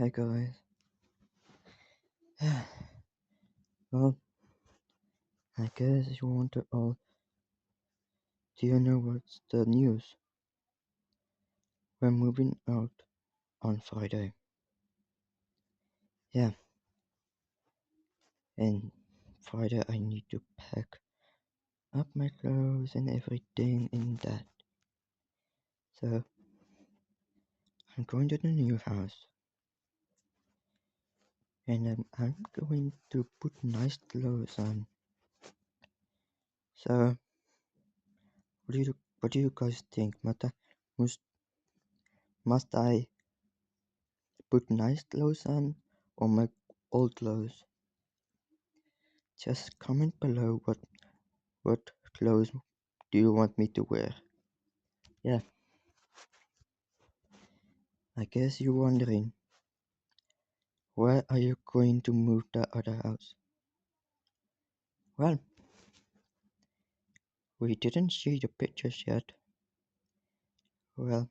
Hi guys. Well, I guess you want to all. Do you know what's the news? We're moving out on Friday. Yeah, and Friday I need to pack up my clothes and everything in that. So I'm going to the new house, and I'm going to put nice clothes on. So what do you guys think? Must I put nice clothes on or my old clothes? Just comment below what clothes do you want me to wear? Yeah, I guess you're wondering, where are you going to move the other house? Well, we didn't see the pictures yet. Well,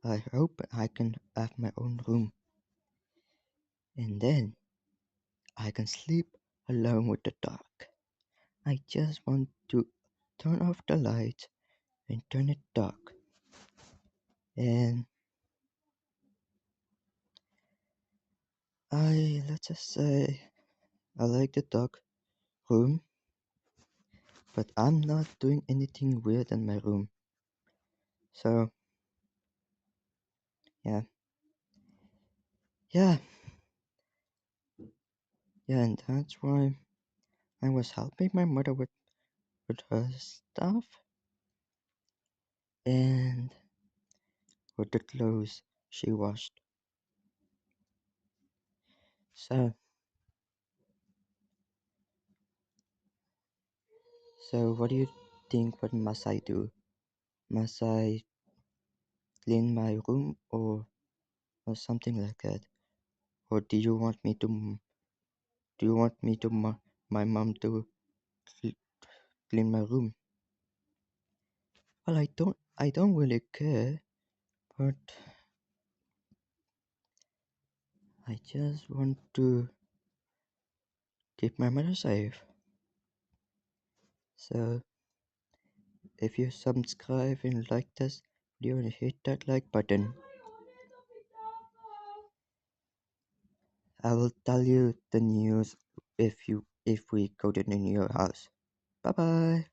I hope I can have my own room. And then I can sleep alone with the dark. I just want to turn off the lights and turn it dark. And let's just say, I like the dark room, but I'm not doing anything weird in my room. So, yeah. Yeah, and that's why I was helping my mother with her stuff and with the clothes she washed. So, what do you think? What must I do? Must I clean my room or something like that? Or do you want me to? Do you want me to my mom to cl- clean my room? Well, I don't really care, but I just want to keep my mother safe. So if you subscribe and like this video and hit that like button, I will tell you the news if we go to the new house. Bye bye.